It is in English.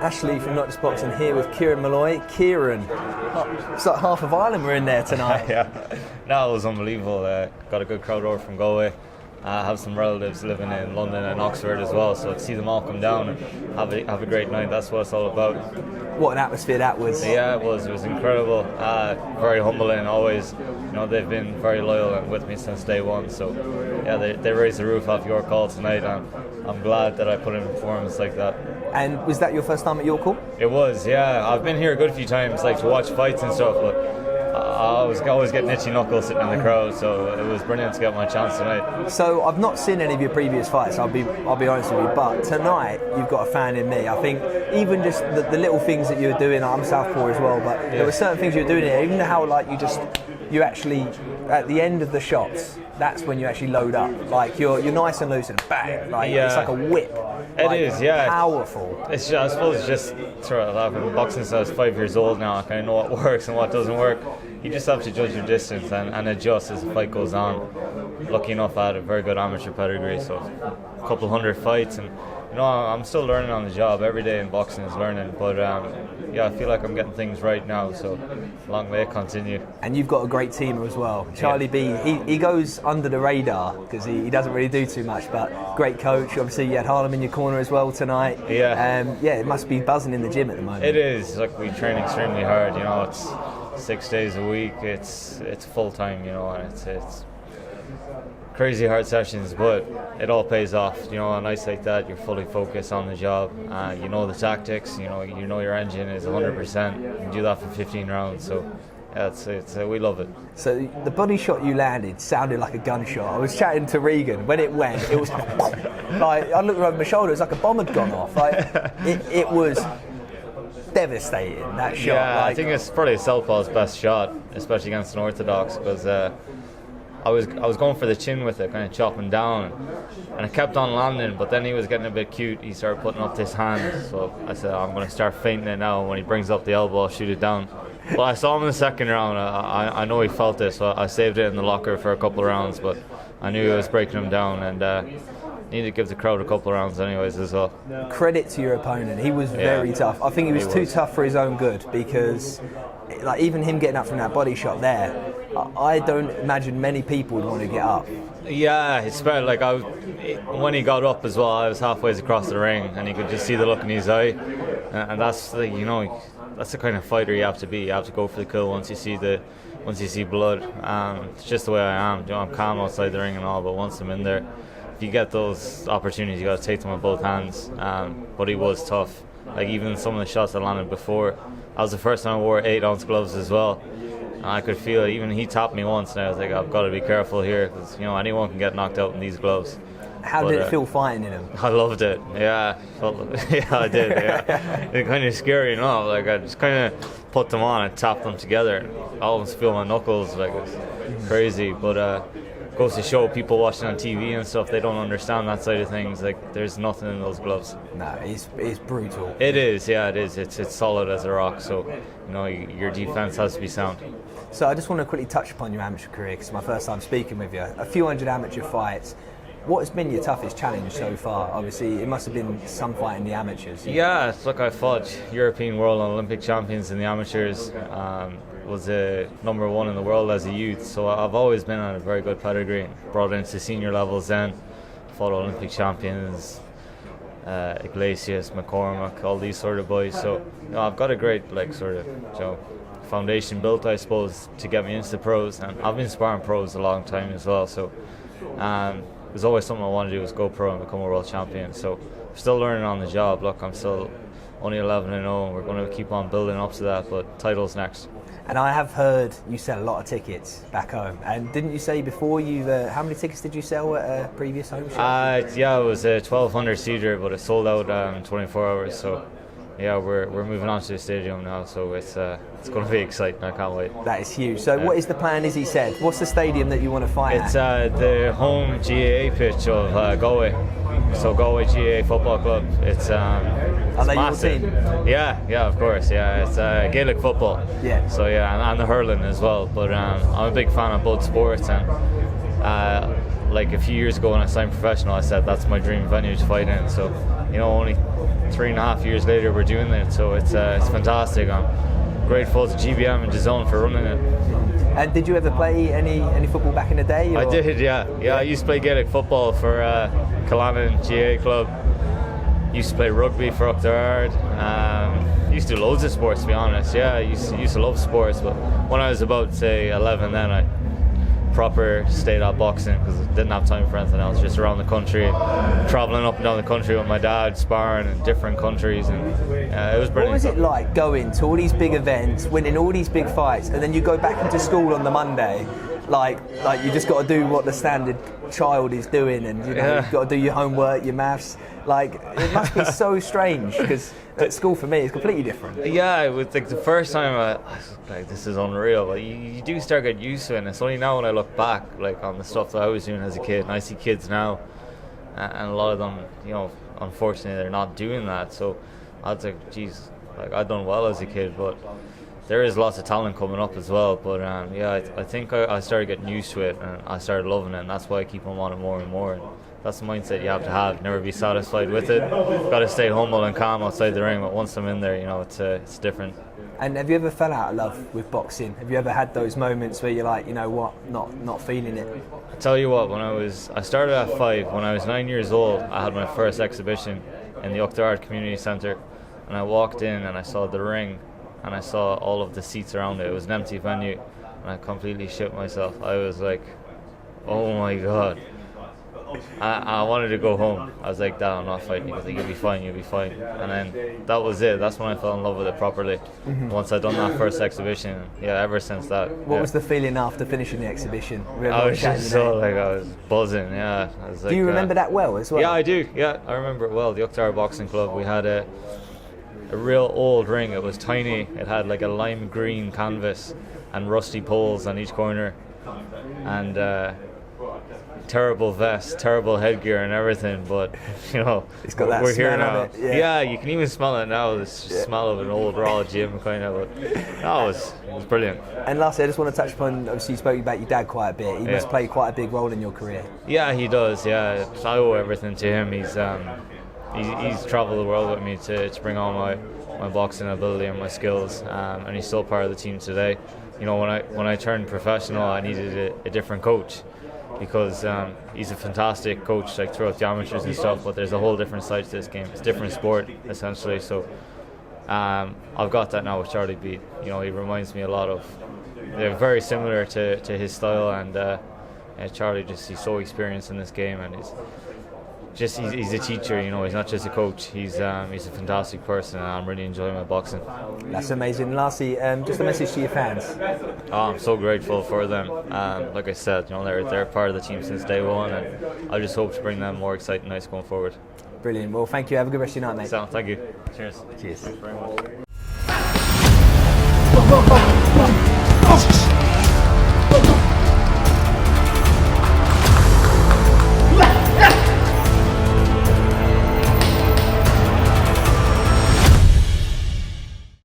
Ashley from Notjustboxing here with Kieran Molloy. Kieran, it's like half of Ireland were in there tonight. Yeah, no, it was unbelievable. Got a good crowd over from Galway. I have some relatives living in London and Oxford as well, so to see them all come down and have a great night, that's what it's all about. What an atmosphere that was. Yeah, it was incredible. Very humbling always. They've been very loyal and with me since day one, so yeah, they raised the roof off York Hall tonight, and I'm glad that I put in a performance like that. And was that your first time at York Hall? It was, yeah. I've been here a good few times, like to watch fights and stuff, but I was always getting itchy knuckles sitting in the crowd, so it was brilliant to get my chance tonight. So I've not seen any of your previous fights, I'll be honest with you, but tonight you've got a fan in me. I think even just the little things that you were doing, I'm southpaw as well, but there were certain things you were doing here, even how like you actually, at the end of the shots, that's when you actually load up. Like you're nice and loose and bang, like it's like a whip. It is, yeah. Powerful. It's just, I suppose it's just sort of, I've been boxing since I was 5 years old now. I kind of know what works and what doesn't work. You just have to judge your distance and adjust as the fight goes on. Lucky enough, I had a very good amateur pedigree, so a couple hundred fights, and I'm still learning on the job. Every day in boxing is learning, but yeah, I feel like I'm getting things right now, so long may it continue. And you've got a great teamer as well. Charlie B, he goes under the radar because he doesn't really do too much, but great coach. Obviously you had Harlem in your corner as well tonight. Yeah. Yeah, it must be buzzing in the gym at the moment. It is. Like, we train extremely hard, it's 6 days a week, it's full time, and it's crazy hard sessions, but it all pays off. On nights like that, you're fully focused on the job. You know the tactics. You know your engine is 100%. You can do that for 15 rounds. So yeah, we love it. So the body shot you landed sounded like a gunshot. I was chatting to Regan when it went. It was like I looked over my shoulder. It was like a bomb had gone off. Like it was devastating, that shot. Yeah, I think it's probably Southpaw's best shot, especially against an orthodox, because I was going for the chin with it, kind of chopping down, and it kept on landing, but then he was getting a bit cute. He started putting up this hand, so I said, I'm going to start feinting it now, and when he brings up the elbow, I'll shoot it down. But I saw him in the second round. I know he felt it, so I saved it in the locker for a couple of rounds, but I knew I was breaking him down, and needed to give the crowd a couple of rounds anyways as well. Credit to your opponent. He was very tough. I think he was too tough for his own good, because like even him getting up from that body shot there, I don't imagine many people would want to get up. Yeah, it's better. Like when he got up as well, I was halfway across the ring, and you could just see the look in his eye, and that's that's the kind of fighter you have to be. You have to go for the kill once you see blood. It's just the way I am. I'm calm outside the ring and all, but once I'm in there, if you get those opportunities, you got to take them with both hands. But he was tough. Like even some of the shots I landed before, that was the first time I wore 8-ounce gloves as well. And I could feel it. Even he tapped me once, and I was like, I've got to be careful here, because anyone can get knocked out in these gloves. How did it feel fighting in them? I loved it. Yeah, yeah, I did. Yeah, it's kind of scary, Like I just kind of put them on and tapped them together. I almost feel my knuckles, like it's crazy. But goes to show people watching on TV and stuff, they don't understand that side of things. Like there's nothing in those gloves. No, it's brutal. It is, yeah, it is. It's solid as a rock. So your defense has to be sound. So I just want to quickly touch upon your amateur career, because it's my first time speaking with you. A few hundred amateur fights. What has been your toughest challenge so far? Obviously, it must have been some fight in the amateurs. Yeah, look, I fought European, world and Olympic champions in the amateurs. Was number 1 in the world as a youth, so I've always been on a very good pedigree. Brought into senior levels then, fought Olympic champions, Iglesias, McCormack, all these sort of boys. So I've got a great foundation built, I suppose, to get me into the pros, and I've been sparring pros a long time as well. So there's always something I want to do, is go pro and become a world champion. So I'm still learning on the job. Look, I'm still only 11-0, and we're going to keep on building up to that, but title's next. And I have heard you sell a lot of tickets back home. And didn't you say before how many tickets did you sell at a previous home show? Yeah, it was a 1,200 seater, but it sold out in 24 hours. So yeah, we're moving on to the stadium now, so it's going to be exciting. I can't wait. That is huge. So what is the plan, as he said? What's the stadium that you want to fight at? It's the home GAA pitch of Galway. So Galway GAA Football Club. It's massive. Your team? Yeah, of course. Yeah, it's Gaelic football. Yeah. So yeah, and the hurling as well. But I'm a big fan of both sports, and like a few years ago when I signed professional, I said that's my dream venue to fight in. So only 3.5 years later we're doing it, so it's fantastic. I'm grateful to GBM and DAZN for running it. And did you ever play any football back in the day? Or? I did, yeah. I used to play Gaelic football for Killannon GA club. Used to play rugby for up there. Used to do loads of sports, to be honest. Yeah, I used to love sports, but when I was about, say, 11, then I proper stayed at boxing because I didn't have time for anything else. Just around the country, travelling up and down the country with my dad, sparring in different countries, and it was brilliant. What was it like going to all these big events, winning all these big fights, and then you go back into school on the Monday, like you just got to do what the standard child is doing, and you've got to do your homework, your maths. Like, it must be so strange because at school for me it's completely different. Yeah, it was like the first time I was like, this is unreal, but you do start getting used to it, and it's only now when I look back like on the stuff that I was doing as a kid, and I see kids now and a lot of them, unfortunately they're not doing that, so I was like, geez, like I'd done well as a kid, but there is lots of talent coming up as well. But I think I started getting used to it, and I started loving it, and that's why I keep on wanting more and more. That's the mindset you have to have. Never be satisfied with it. Got to stay humble and calm outside the ring. But once I'm in there, it's different. And have you ever fell out of love with boxing? Have you ever had those moments where you're like, you know what, not feeling it? I tell you what, I started at 5. When I was 9 years old, I had my first exhibition in the Uachtar Community Centre, and I walked in and I saw the ring, and I saw all of the seats around it. It was an empty venue, and I completely shit myself. I was like, oh my God. I wanted to go home. I was like, Dad, I'm not fighting. He was like, you'll be fine. And then that was it. That's when I fell in love with it properly. Mm-hmm. Once I'd done that first exhibition, ever since that. What was the feeling after finishing the exhibition? I was just I was buzzing, I was like, do you remember that well as well? Yeah, I do. Yeah, I remember it well. The Uachtar Boxing Club, we had a real old ring. It was tiny. It had like a lime green canvas and rusty poles on each corner. And terrible vest, terrible headgear and everything, but it's got that we're smell here now. Of it. Yeah, you can even smell it now. This smell of an old raw gym kind of. But it was brilliant. And lastly, I just want to touch upon, obviously you spoke about your dad quite a bit. He must play quite a big role in your career. Yeah, he does. Yeah, I owe everything to him. He's travelled the world with me to bring on my boxing ability and my skills, and he's still part of the team today. When I turned professional, I needed a different coach, because he's a fantastic coach, like throughout the amateurs and stuff, but there's a whole different side to this game. It's a different sport essentially, so I've got that now with Charlie Beat. He reminds me a lot of, they're very similar to his style, and Charlie he's so experienced in this game, and he's a teacher, he's not just a coach. He's a fantastic person, and I'm really enjoying my boxing. That's amazing. Lastly, just a message to your fans. I'm so grateful for them. Like I said, they're part of the team since day one, and I just hope to bring them more exciting nights going forward. Brilliant. Well, thank you. Have a good rest of your night, mate. So, thank you. Cheers. Cheers. Thanks very much.